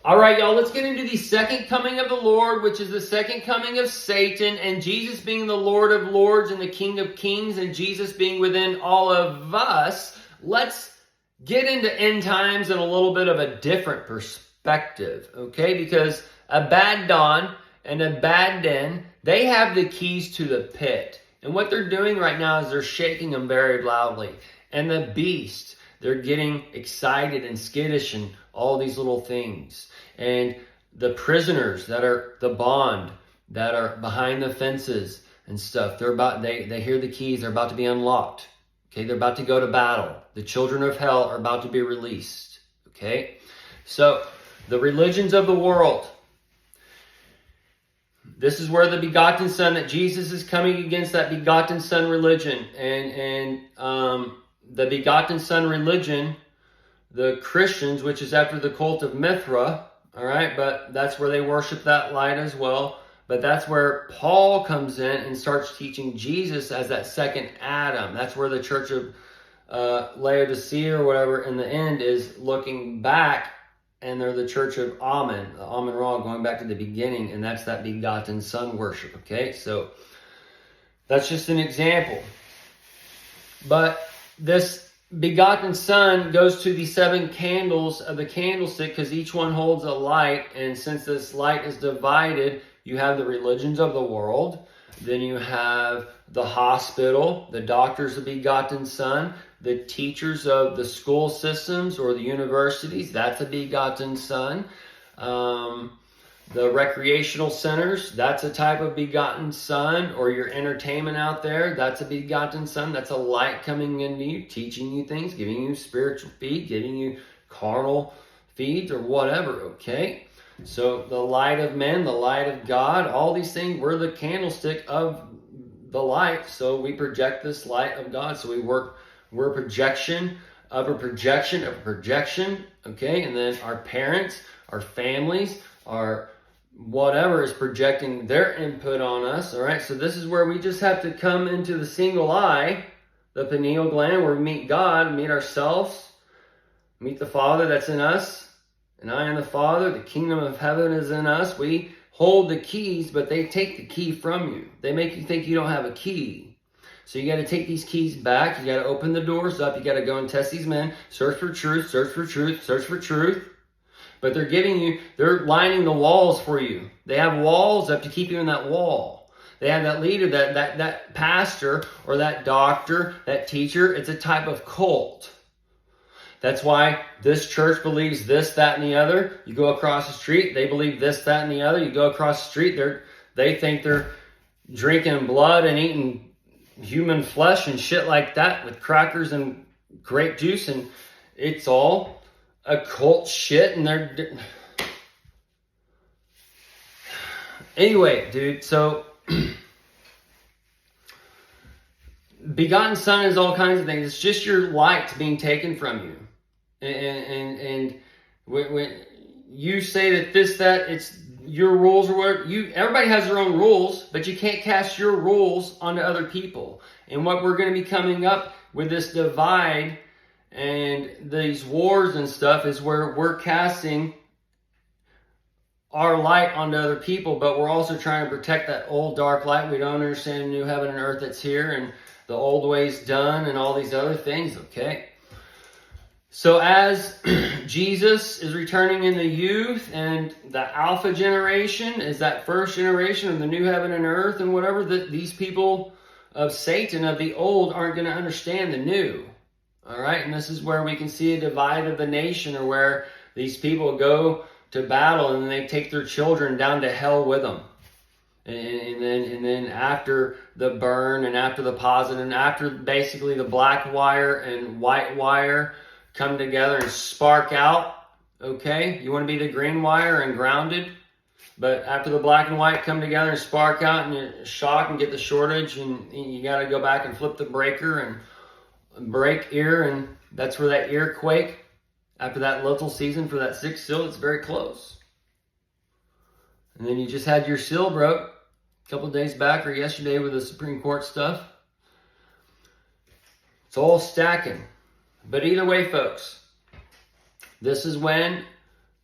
All right, y'all, let's get into the second coming of the Lord, which is the second coming of Satan, and Jesus being the Lord of Lords and the King of Kings, and Jesus being within all of us. Let's get into end times in a little bit of a different perspective, okay? Because Abaddon and Abaddon, they have the keys to the pit. And what they're doing right now is they're shaking them very loudly. And the beast, they're getting excited and skittish and all these little things. And the prisoners that are the bond, that are behind the fences and stuff, they hear the keys, they're about to be unlocked. Okay, they're about to go to battle. The children of hell are about to be released. Okay, so the religions of the world. This is where the begotten Son, that Jesus is coming against that begotten Son religion. And the begotten Son religion, the Christians, which is after the cult of Mithra, all right, but that's where they worship that light as well. But that's where Paul comes in and starts teaching Jesus as that second Adam. That's where the church of Laodicea or whatever in the end is looking back, and they're the church of Amen, the Amen Ra, going back to the beginning, and that's that begotten Son worship, okay? So that's just an example. But this begotten Son goes to the 7 candles of the candlestick, because each one holds a light, and since this light is divided, you have the religions of the world, then you have the hospital, the doctors of begotten Son, the teachers of the school systems or the universities, that's a begotten Son. The recreational centers, that's a type of begotten Son. Or your entertainment out there, that's a begotten Son. That's a light coming into you, teaching you things, giving you spiritual feed, giving you carnal feeds or whatever, okay? So the light of men, the light of God, all these things, we're the candlestick of the light. So we project this light of God. So we're a projection of a projection of a projection, okay? And then our parents, our families, our whatever is projecting their input on us, all right? So this is where we just have to come into the single eye, the pineal gland, where we meet God, meet ourselves, meet the Father that's in us, and I am the Father. The kingdom of heaven is in us. We hold the keys, but they take the key from you. They make you think you don't have a key. So you got to take these keys back. You got to open the doors up. You got to go and test these men. Search for truth, search for truth, search for truth. But they're lining the walls for you. They have walls up to keep you in that wall. They have that leader, that pastor or that doctor, that teacher. It's a type of cult. That's why this church believes this, that, and the other. You go across the street, they believe this, that, and the other. You go across the street, they think they're drinking blood and eating human flesh and shit like that with crackers and grape juice, and it's all occult shit. And they're anyway, dude. So begotten Son is all kinds of things. It's just your light being taken from you. And when you say that it's your rules or whatever, everybody has their own rules, but you can't cast your rules onto other people. And what we're going to be coming up with this divide and these wars and stuff is where we're casting our light onto other people, but we're also trying to protect that old dark light. We don't understand the new heaven and earth that's here, and the old ways done, and all these other things, okay? So as Jesus is returning in the youth, and the Alpha generation is that first generation of the new heaven and earth and whatever, that these people of Satan, of the old, aren't going to understand the new. All right, and this is where we can see a divide of the nation, or where these people go to battle and they take their children down to hell with them. And then after the burn and after the posit and after basically the black wire and white wire come together and spark out, okay? You want to be the green wire and grounded, but after the black and white come together and spark out and you shock and get the shortage, and you got to go back and flip the breaker and break ear, and that's where that ear quake, after that little season for that 6th seal, it's very close. And then you just had your seal broke a couple of days back or yesterday with the Supreme Court stuff. It's all stacking. But either way, folks, this is when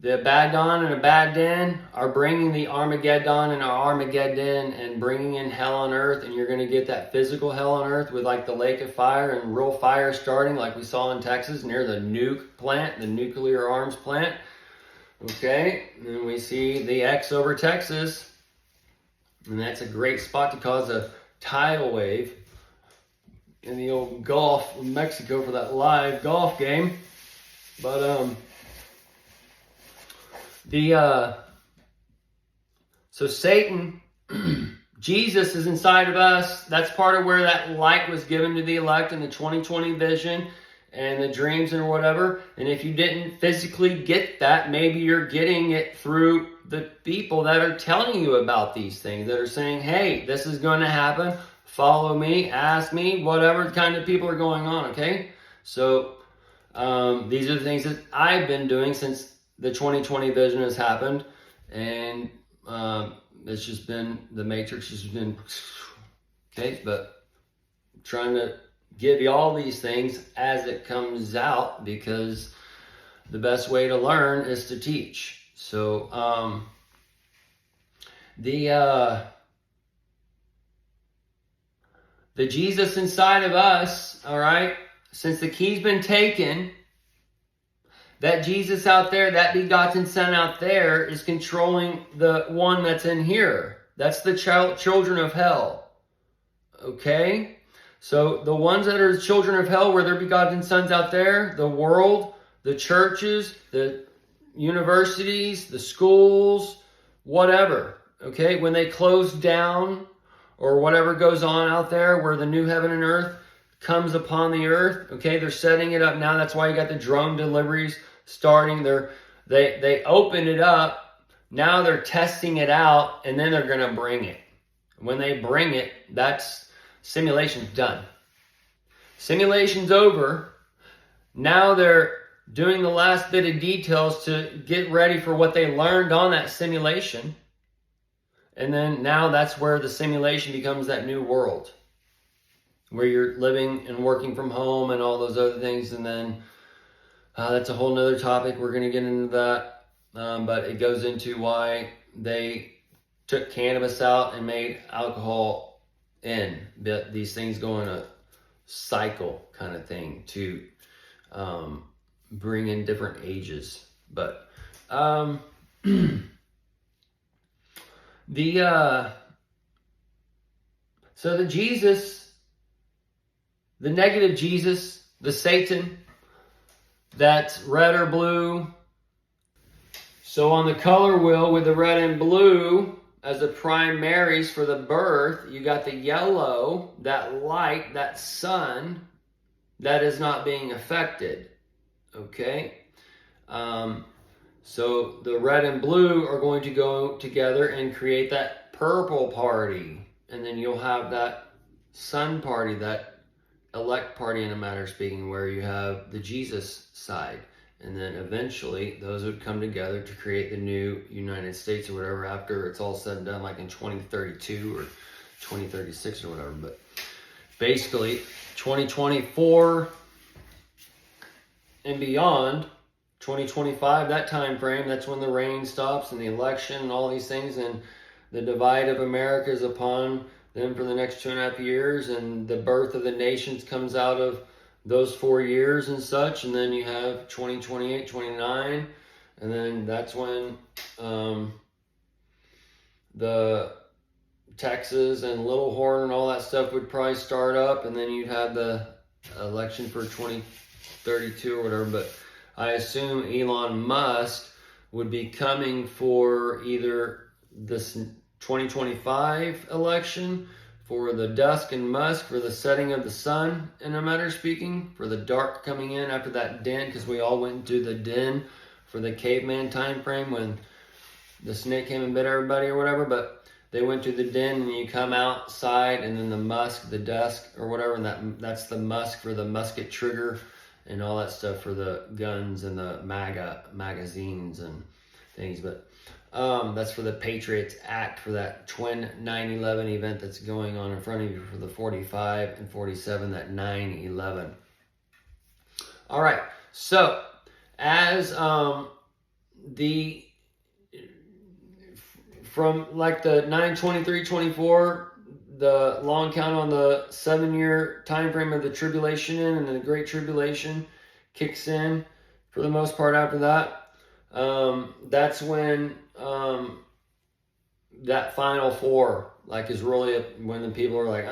The Abaddon and Abaddon are bringing the Armageddon and Armageddon and bringing in hell on earth, and you're going to get that physical hell on earth with like the lake of fire and real fire starting like we saw in Texas near the nuke plant, the nuclear arms plant. Okay, and we see the X over Texas, and that's a great spot to cause a tidal wave in the old Gulf of Mexico for that live golf game. But so Satan, Jesus is inside of us. That's part of where that light was given to the elect in the 2020 vision and the dreams and whatever. And if you didn't physically get that, maybe you're getting it through the people that are telling you about these things, that are saying, hey, this is going to happen. Follow me, ask me, whatever kind of people are going on, okay? So these are the things that I've been doing since the 2020 vision has happened. And it's just been, the matrix has been, okay? But I'm trying to give you all these things as it comes out, because the best way to learn is to teach. So the Jesus inside of us, all right, since the key's been taken, that Jesus out there, that begotten Son out there, is controlling the one that's in here. That's the children of hell. Okay? So the ones that are the children of hell, where they're begotten sons out there, the world, the churches, the universities, the schools, whatever. Okay? When they close down, or whatever goes on out there, where the new heaven and earth comes upon the earth, okay, they're setting it up now. That's why you got the drone deliveries starting. They opened it up. Now they're testing it out, and then they're going to bring it. When they bring it, that's simulation's done. Simulation's over. Now they're doing the last bit of details to get ready for what they learned on that simulation. And then now that's where the simulation becomes that new world, where you're living and working from home and all those other things. And then that's a whole nother topic. We're going to get into that. But it goes into why they took cannabis out and made alcohol in. But these things go in a cycle kind of thing to bring in different ages. But so the Jesus, the negative Jesus, the Satan, that's red or blue. So on the color wheel with the red and blue as the primaries for the birth, you got the yellow, that light, that sun, that is not being affected. Okay? So the red and blue are going to go together and create that purple party. And then you'll have that sun party, that elect party in a matter of speaking, where you have the Jesus side. And then eventually those would come together to create the new United States or whatever after it's all said and done, like in 2032 or 2036 or whatever. But basically 2024 and beyond, 2025, that time frame, that's when the rain stops and the election and all these things, and the divide of America is upon them for the next 2.5 years, and the birth of the nations comes out of those 4 years and such. And then you have 2028, 29, and then that's when the Texas and Little Horn and all that stuff would probably start up, and then you'd have the election for 2032 or whatever. But I assume Elon Musk would be coming for either this 2025 election, for the dusk and musk, for the setting of the sun, in a matter of speaking, for the dark coming in after that den, because we all went into the den for the caveman time frame when the snake came and bit everybody or whatever. But they went to the den, and you come outside, and then the musk, the dusk or whatever, and that's the musk for the musket trigger and all that stuff for the guns and the magazines and things. But that's for the Patriots Act, for that twin 9/11 event that's going on in front of you for the 45 and 47, that 9/11. All right, so as from like the 9:23:24, the long count on the 7-year time frame of the tribulation and then the great tribulation kicks in for the most part after that. That's when that final four like is really when the people are like,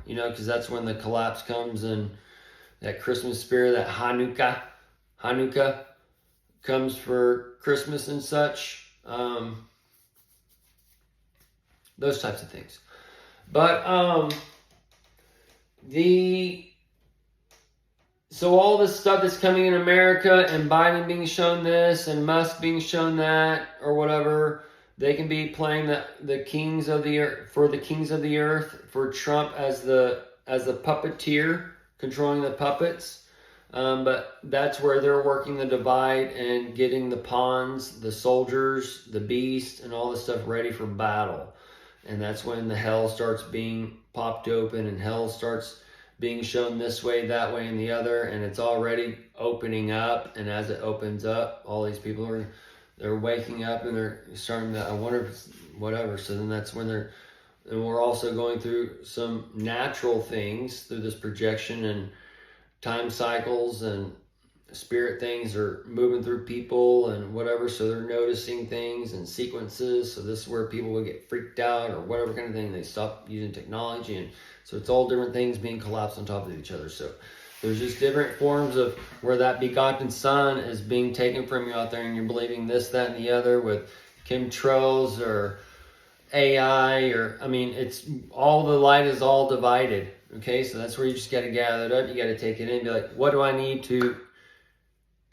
because that's when the collapse comes and that Christmas spirit, that Hanukkah comes for Christmas and such. Those types of things. But so all this stuff that's coming in America and Biden being shown this and Musk being shown that or whatever, they can be playing the kings of the earth for the kings of the earth, for Trump as the puppeteer controlling the puppets. But that's where they're working the divide and getting the pawns, the soldiers, the beast, and all this stuff ready for battle. And that's when the hell starts being popped open and hell starts being shown this way, that way, and the other. And it's already opening up. And as it opens up, all these people they're waking up and they're starting to, I wonder if it's whatever. So then that's when and we're also going through some natural things through this projection and time cycles and spirit things are moving through people and whatever, so they're noticing things and sequences. So this is where people would get freaked out or whatever kind of thing. They stop using technology, and so it's all different things being collapsed on top of each other. So there's just different forms of where that begotten son is being taken from you out there, and you're believing this, that, and the other with chemtrails or AI it's all, the light is all divided. Okay, so that's where you just got to gather it up. You got to take it in and be like, what do I need to?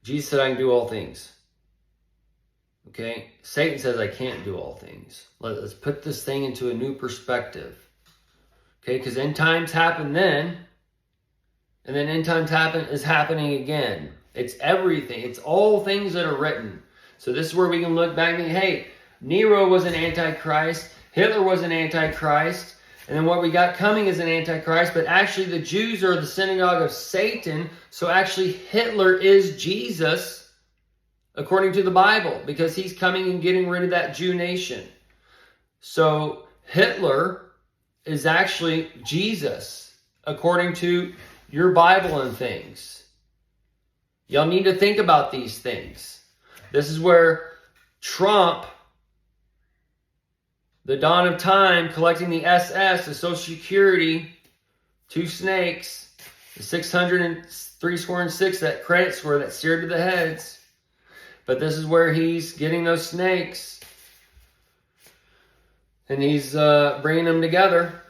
Jesus said I can do all things. Okay, Satan says I can't do all things. Let's put this thing into a new perspective. Okay, because end times happen then, and then end times is happening again. It's everything. It's all things that are written. So this is where we can look back and think, hey, Nero was an antichrist. Hitler was an antichrist. And then what we got coming is an antichrist, but actually the Jews are the synagogue of Satan. So actually Hitler is Jesus, according to the Bible, because he's coming and getting rid of that Jew nation. So Hitler is actually Jesus, according to your Bible and things. Y'all need to think about these things. This is where Trump, the dawn of time, collecting the SS, the Social Security, 2 snakes, the 603 that credit score that steered to the heads. But this is where he's getting those snakes, and he's bringing them together.